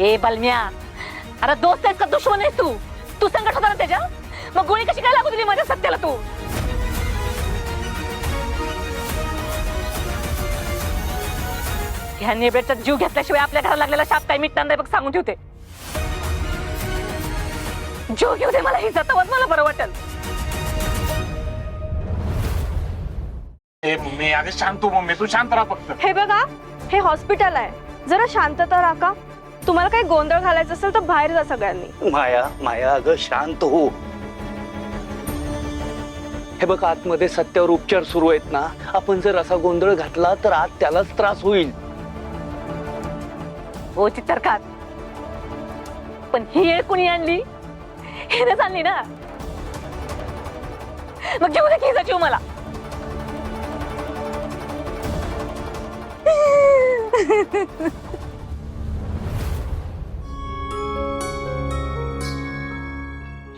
ए बलम्या, अरे दोस्त आहेस का दुश्मन आहेस तू? तू संकट होता ना त्याच्या, मग गोळी कशी काय लागू दिली माझ्या सत्याला तू? ह्या नेबेचा जीव घेतल्याशिवाय आपल्या घराला लागलेला शाप काही मिटणार नाही बघ, सांगून ठेवते. जीव घेऊ दे मला, ही जातावत मला बरं वाटेल. मम्मी अगं शांत हो मम्मी, तू शांत राहा फक्त. हे बघा, हे हॉस्पिटल आहे, जरा शांतता राखा. तुम्हाला काही गोंधळ घालायचा असेल तर बाहेर जा सगळ्यांनी. माया माया अगं शांत हो. हे बघ, आतमध्ये सत्यावर उपचार सुरू आहेत ना. आपण जर असा गोंधळ घातला तर आत त्यालाच त्रास होईल. हो चित्रकार, पण ही येळ कोणी आणली? हेच आणली ना. मग घेऊ दे की हिचा जीव मला.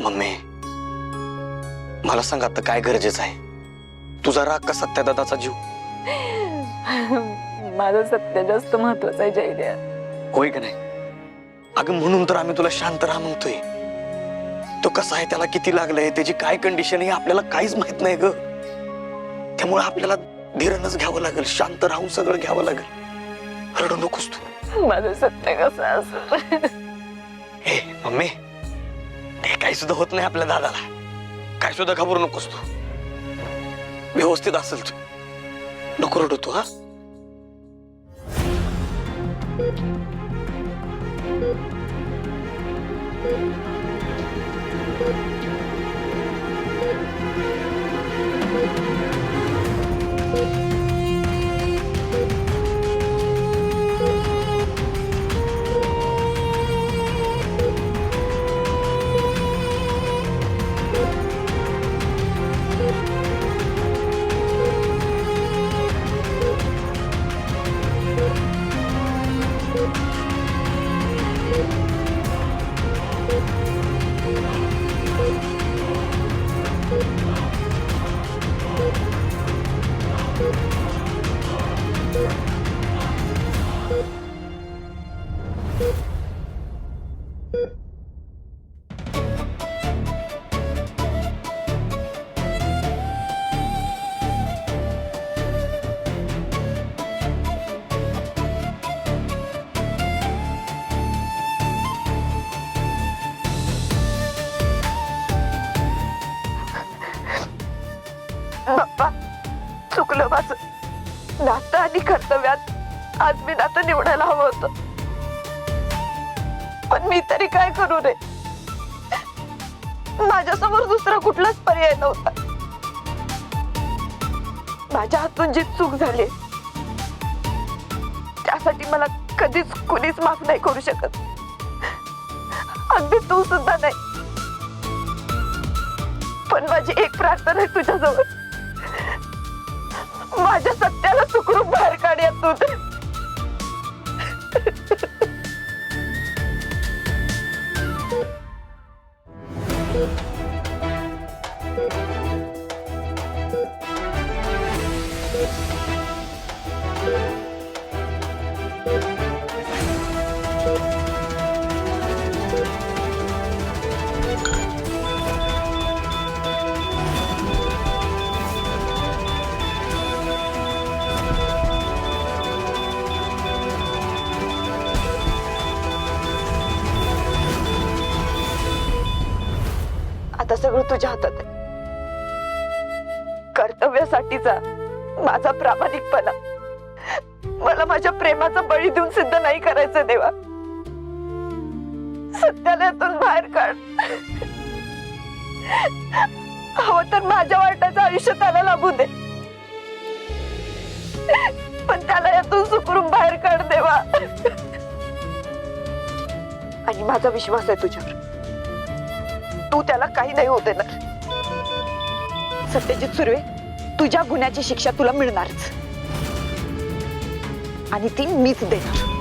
मम्मी मला सांग आता काय गरजेचं आहे? तुझा राग का सत्यादादाचा जीव? माझं सत्य जास्त महत्वाचं आहे जयद्या. होय का नाही? अगं म्हणून तर आम्ही तुला शांत राहा म्हणतोय. तो कसा आहे, त्याला किती लागलंय, त्याची काय कंडिशन आहे आपल्याला काहीच माहित नाही ग. त्यामुळे आपल्याला धीरनच घ्यावं लागेल, शांत राहून सगळं घ्यावं लागेल. रडू नकोस तू. माझं सत्य कसं असं? हे मम्मी, ते काही सुद्धा होत नाही आपल्या दादाला. काय सुद्धा घाबरू नकोस तू. व्यवस्थित असेल तू. नको रडू तू. हा बाप्पा, चुकलं माझं. नातं आणि कर्तव्यात आज मी नातं निवडायला हवं होतं, पण मी तरी काय करू रे? माझ्यासमोर दुसरा कुठलाच पर्याय नव्हता. माझ्या हातून जी चूक झाली त्यासाठी मला कधीच कुणीच माफ नाही करू शकत, अगदी तू सुद्धा नाही. पण माझी एक प्रार्थना आहे तुझ्याजवळ, माझ्या सत्याला सुखरूप बाहेर काढ यातून. आता सगळं तुझ्या हातात आहे. कर्तव्यासाठीचा माझा प्रामाणिकपणा मला माझ्या प्रेमाचा बळी देऊन सिद्ध नाही करायचं देवा. सत्याला यातून बाहेर काढ. हवं तर माझ्या वाटाचं आयुष्य त्याला लाभू दे, पण त्याला यातून सुखरूप बाहेर काढ देवा. आणि माझा विश्वास आहे तुझ्यावर, तू त्याला काही नाही होऊ देणार. सत्यजित सुर्वे, तुझ्या गुन्ह्याची शिक्षा तुला मिळणारच, आणि ती मीच देणार.